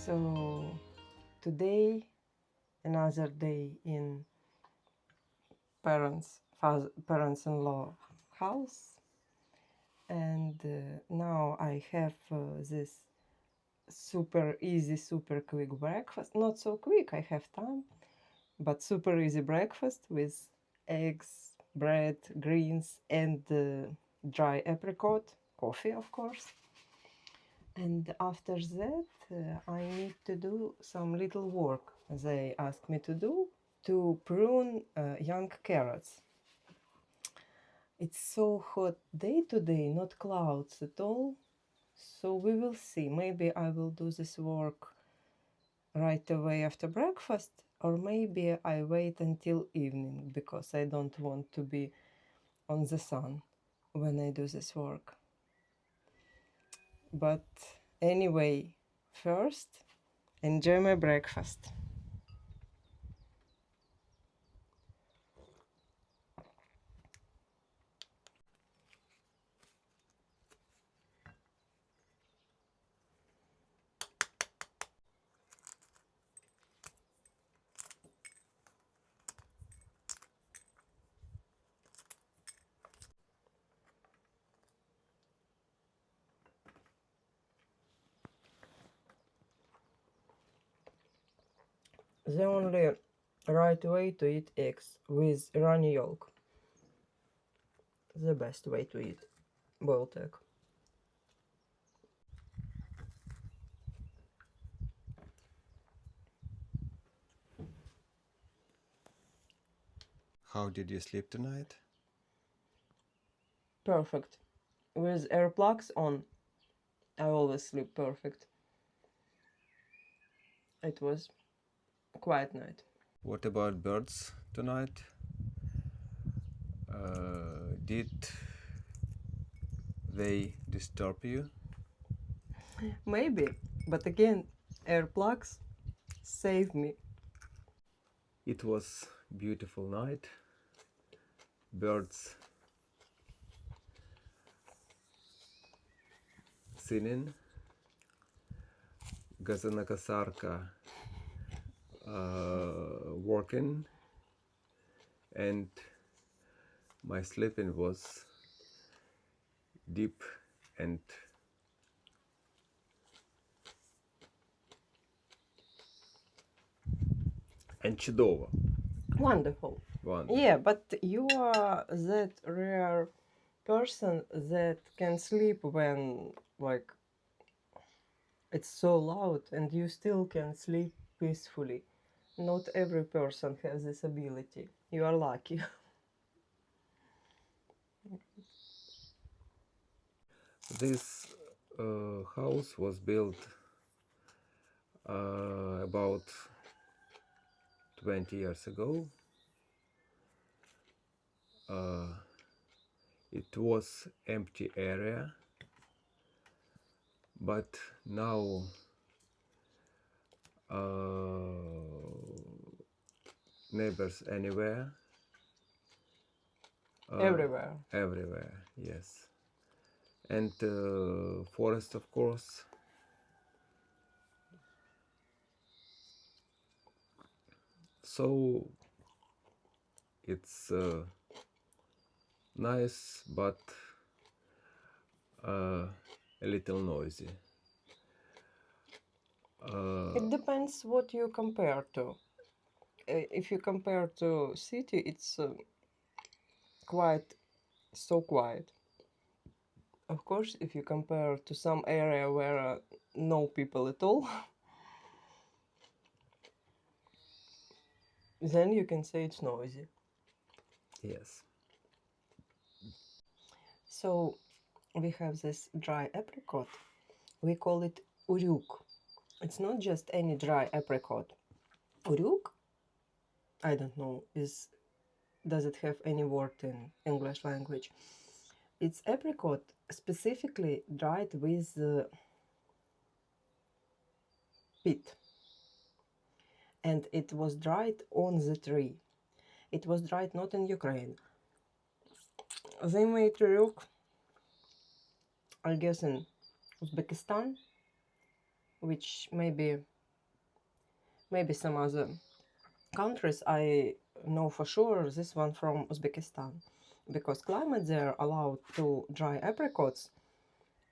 So today, another day in parents-in-law house, and now I have this super easy, super quick breakfast. Not so quick, I have time, but super easy breakfast with eggs, bread, greens, and dry apricot, coffee, of course. And after that, I need to do some little work they asked me to do to prune young carrots. It's so hot day today, not clouds at all. So we will see. Maybe I will do this work right away after breakfast, or maybe I wait until evening because I don't want to be on the sun when I do this work. But anyway, first, enjoy my breakfast. The only right way to eat eggs with runny yolk. The best way to eat boiled egg. How did you sleep tonight? Perfect. With earplugs on, I always sleep perfect. It was a quiet night. What about birds tonight? Did they disturb you? Maybe, but again, earplugs save me. It was beautiful night. Birds singing. Газонокосарка working, and my sleeping was deep and чудово. Wonderful. Wonderful. Yeah, but you are that rare person that can sleep when, like, it's so loud and you still can sleep peacefully. Not every person has this ability. You are lucky. This house was built about 20 years ago. It was empty area, but now neighbors anywhere. Everywhere. Everywhere, yes. And forest, of course. So it's nice, but a little noisy. It depends what you compare to. If you compare to city, it's quite so quiet. Of course, if you compare to some area where no people at all, then you can say it's noisy. Yes. So we have this dry apricot. We call it uryuk. It's not just any dry apricot. Uryuk, I don't know, does it have any word in English language? It's apricot specifically dried with pit. And it was dried on the tree. It was dried not in Ukraine. They made uryuk, I guess, in Uzbekistan, which maybe maybe some other countries. I know for sure this one from Uzbekistan, because climate there allowed to dry apricots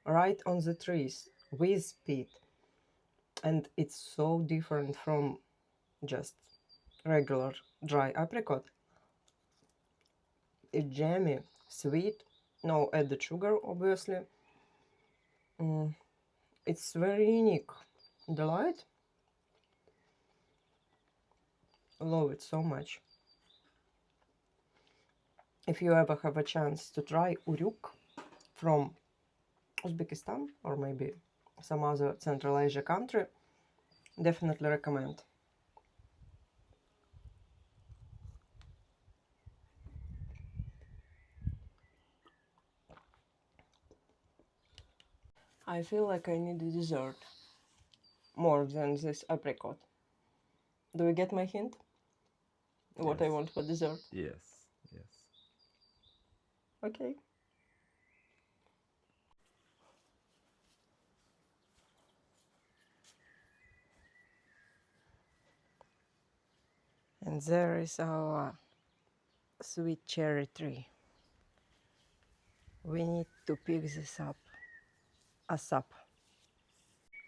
right on the trees with speed, and it's so different from just regular dry apricot. It's jammy, sweet, no added sugar, obviously. It's very unique. Delight. Love it so much. If you ever have a chance to try uruk from Uzbekistan or maybe some other Central Asia country, definitely recommend. I feel like I need a dessert more than this apricot. Do you get my hint? What I Yes. want for dessert? Yes. Yes. Okay. And there is our sweet cherry tree. We need to pick this up ASAP.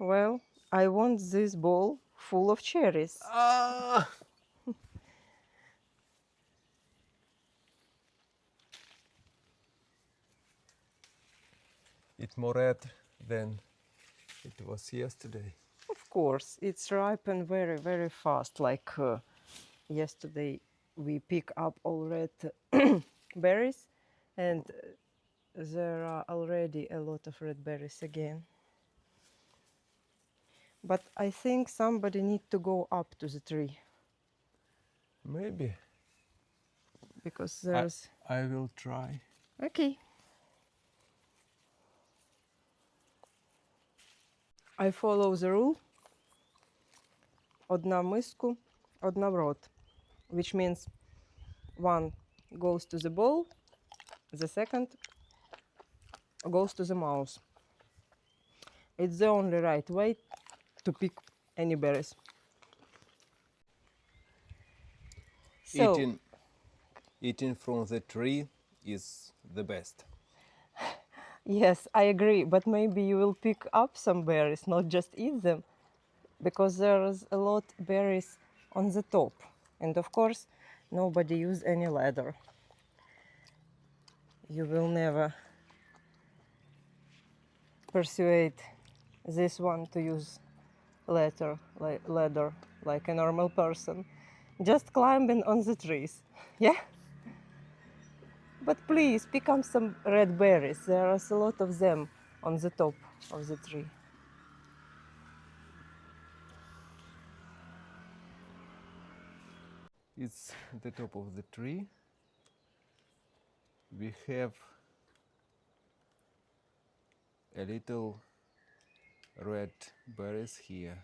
Well, I want this bowl full of cherries. Ah! It's more red than it was yesterday. Of course, it's ripened very, very fast. Like yesterday, we pick up all red berries, and there are already a lot of red berries again. But I think somebody need to go up to the tree Maybe. because there's. I will try. Okay. I follow the rule. Одна в миску, одна в рот, which means one goes to the bowl, the second goes to the mouth. It's the only right way to pick any berries. So, Eating from the tree is the best. yes, I agree, but maybe you will pick up some berries, not just eat them, because there's a lot berries on the top. And of course, nobody use any ladder. You will never persuade this one to use ladder like a normal person, just climbing on the trees. Yeah, but please pick up some red berries. There are a lot of them on the top of the tree. It's the top of the tree. We have a little red berries here.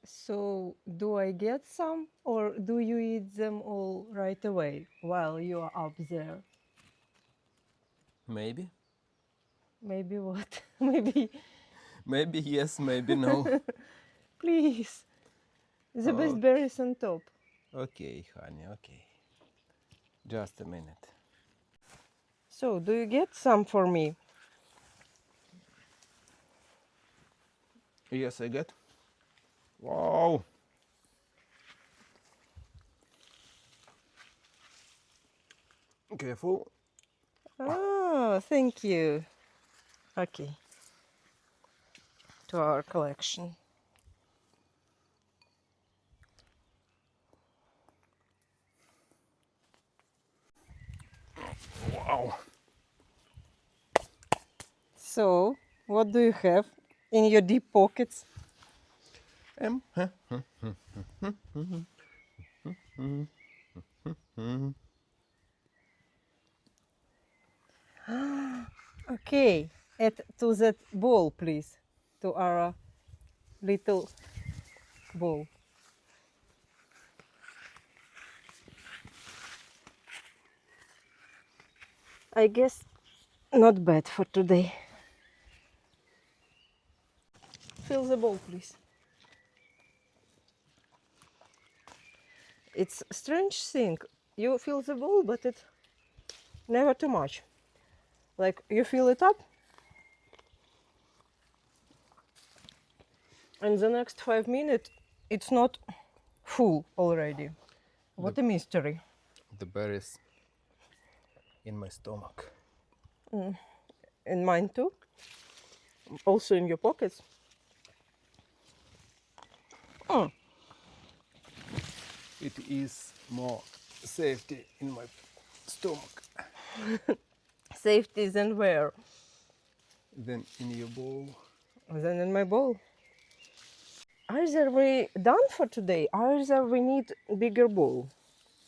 So do I get some, or do you eat them all right away while you are up there? Maybe. Maybe what? Maybe. Maybe yes, maybe no. Please, the best berries on top. Okay, honey, okay. Just a minute. So do you get some for me? Yes, I get. Wow! Careful. Oh, thank you. Okay. To our collection. Wow! So, what do you have in your deep pockets? Okay, add to that bowl, please, to our little bowl. I guess not bad for today. Fill the bowl, please. It's a strange thing. You feel the ball, but it never too much. Like you fill it up, and the next 5 minutes, it's not full already. The, What a mystery. the berries in my stomach. And mine too. Also in your pockets. Mm. It is more safety in my stomach Safety than where? than in your bowl. Than in my bowl. Either we done for today, either we need bigger bowl.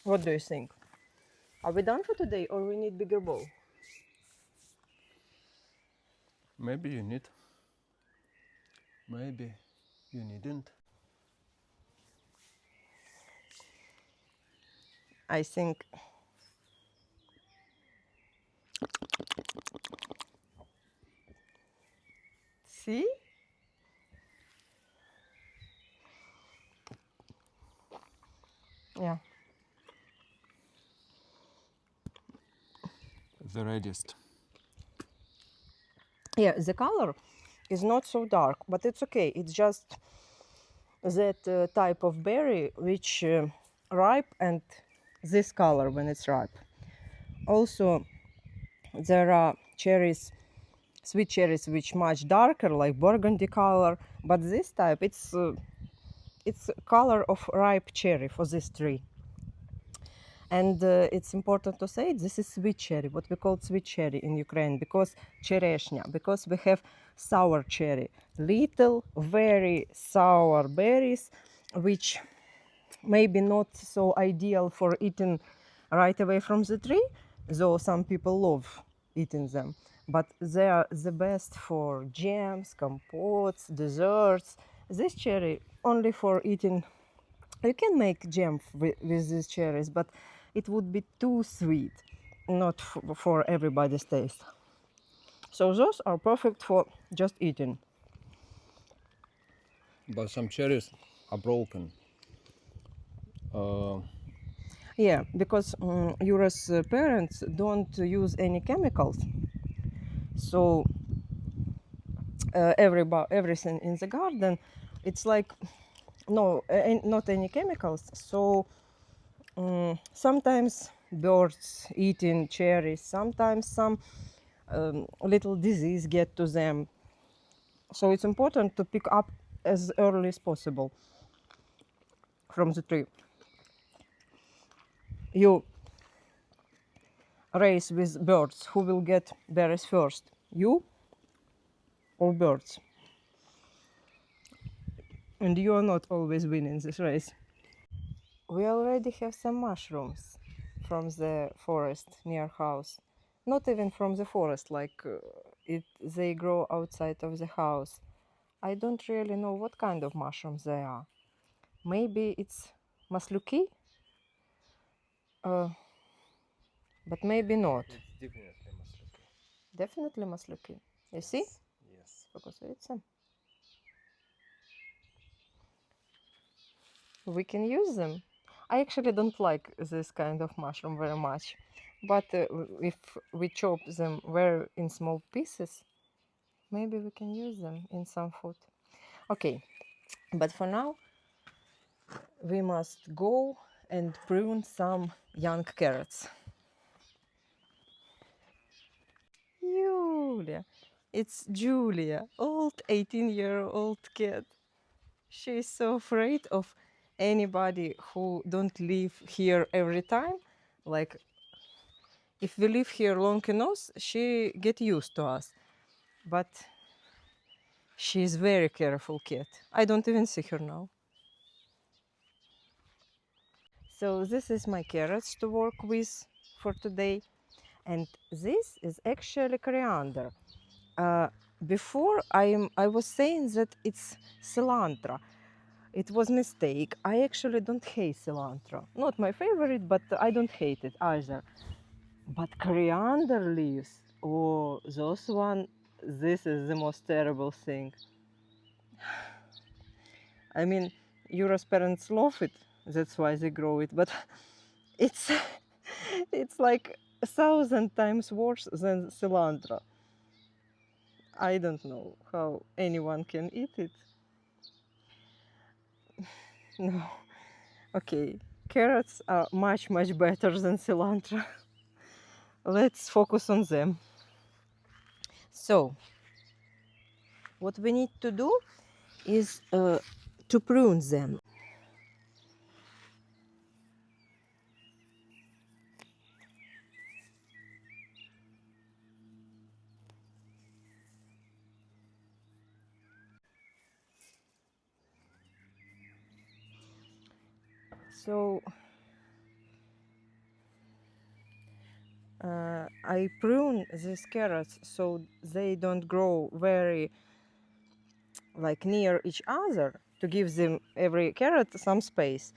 What do you think? Are we done for today or we need bigger bowl? Maybe you need. Maybe you needn't. I think. See? Yeah. The reddest. Yeah, the color is not so dark, but it's okay. It's just that type of berry which ripe and this color when it's ripe. Also, there are cherries, sweet cherries, which much darker, like burgundy color. But this type, it's color of ripe cherry for this tree. And it's important to say this is sweet cherry, what we call sweet cherry in Ukraine, because chereshnya, because we have sour cherry, little, very sour berries, which maybe not so ideal for eating right away from the tree, though some people love eating them. But they are the best for jams, compotes, desserts. This cherry only for eating. You can make jam with these cherries, but it would be too sweet, not for everybody's taste. So those are perfect for just eating. But some cherries are broken. Yeah, because Yura's parents don't use any chemicals, so everything in the garden, it's like no, not any chemicals. So sometimes birds eating cherries, sometimes some little disease get to them. So it's important to pick up as early as possible from the tree. You race with birds. Who will get berries first? You or birds? And you are not always winning this race. We already have some mushrooms from the forest near house. Not even from the forest, like they grow outside of the house. I don't really know what kind of mushrooms they are. Maybe it's masluki, uh, but maybe not. It's definitely masluki. Definitely masluki. You see? Yes. Показується. We can use them. I actually don't like this kind of mushroom very much, but if we chop them very in small pieces, maybe we can use them in some food. Okay, but for now, we must go and prune some young carrots. Julia, it's Julia, old 18-year-old cat. She is so afraid of anybody who don't live here every time. Like if we live here long enough, she get used to us. But she is very careful cat. I don't even see her now. So this is my carrots to work with for today. And this is actually coriander. Uh, Before I was saying that it's cilantro. It was mistake. I actually don't hate cilantro. Not my favorite, but I don't hate it either. But coriander leaves, oh, those one, this is the most terrible thing. I mean, Yura's parents love it, that's why they grow it, but it's it's like 1,000 times worse than cilantro. I don't know how anyone can eat it. No. Okay, carrots are much better than cilantro. Let's focus on them. So what we need to do is to prune them. So I prune these carrots so they don't grow very like near each other, to give them every carrot some space.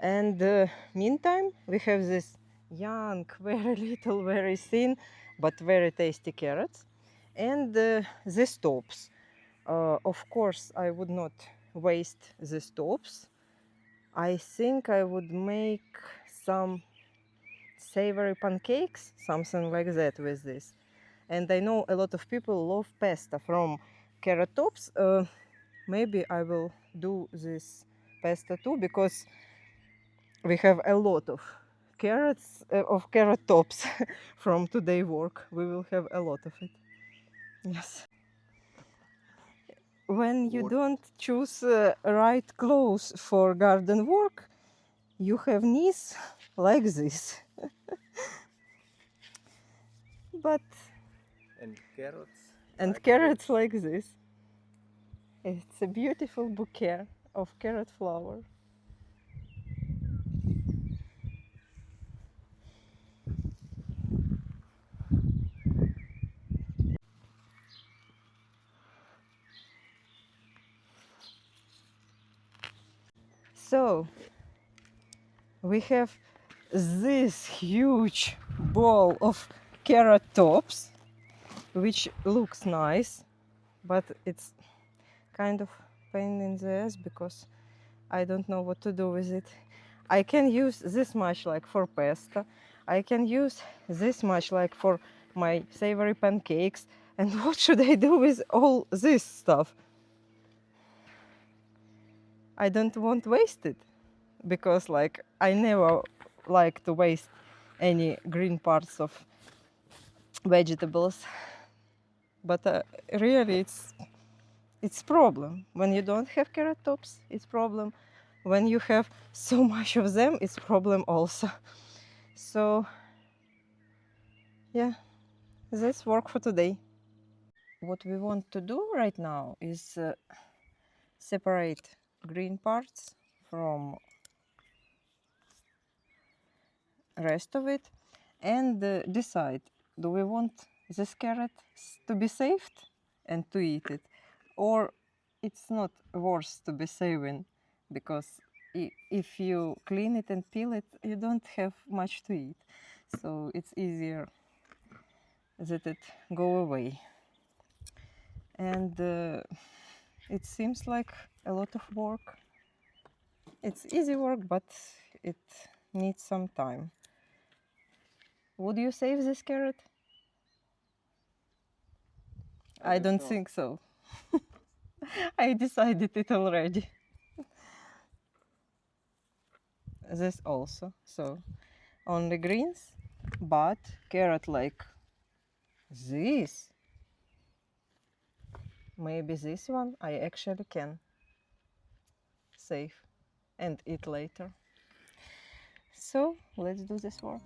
And meantime we have this young, very little, very thin but very tasty carrots, and these tops. Of course I would not waste these tops. I think I would make some savory pancakes, something like that with this. And I know a lot of people love pasta from carrot tops. Maybe I will do this pasta too, because we have a lot of carrots, of carrot tops from today work. We will have a lot of it. Yes. When you What? don't choose right clothes for garden work, you have knees like this. But And carrots and like carrots this. like this. It's a beautiful bouquet of carrot flower. So we have this huge ball of carrot tops, which looks nice, but it's kind of pain in the ass because I don't know what to do with it. I can use this much like for pasta. I can use this much like for my savory pancakes. And what should I do with all this stuff? I don't want to waste it, because like I never like to waste any green parts of vegetables. But really it's problem when you don't have carrot tops. It's problem when you have so much of them. It's problem also. So yeah, that's work for today. What we want to do right now is separate green parts from rest of it, and decide, do we want this carrot to be saved and to eat it, or it's not worth to be saving, because if you clean it and peel it, you don't have much to eat, so it's easier that it go away. And it seems like a lot of work. It's easy work, but it needs some time. Would you save this carrot? I don't think so. I decided it already. This also. So only greens, but carrot like this. Maybe this one I actually can save and eat later. So let's do this work.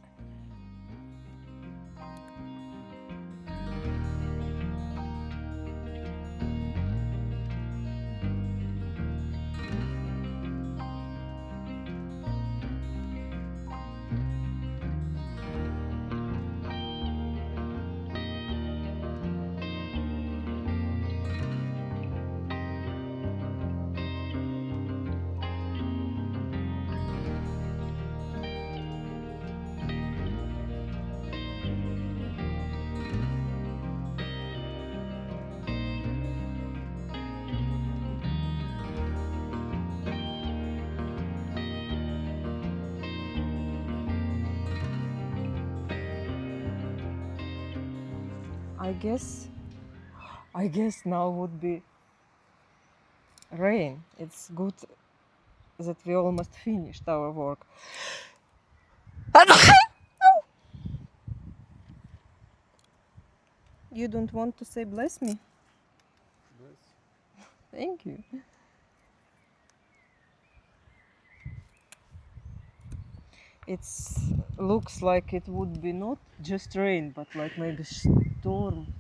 I guess now would be rain. It's good that we almost finished our work. You don't want to say bless me? Thank you. It looks like it would be not just rain, but like maybe storm.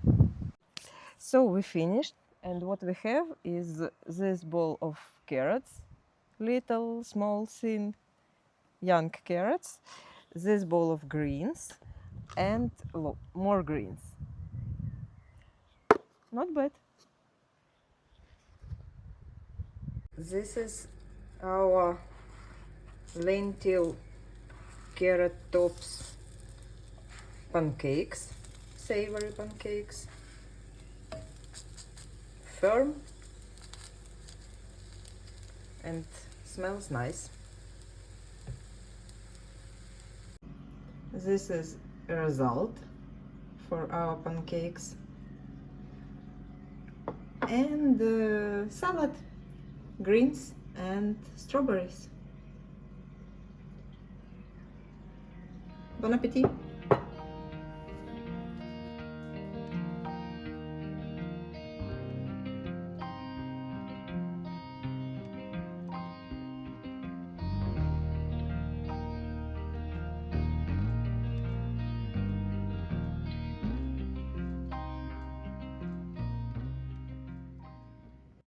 So we finished, and what we have is this bowl of carrots, little, small, thin, young carrots, this bowl of greens, and more greens. Not bad. This is our lentil carrot tops pancakes, savory pancakes, firm and smells nice. This is a result for our pancakes. And salad, greens and strawberries. Bon appetit!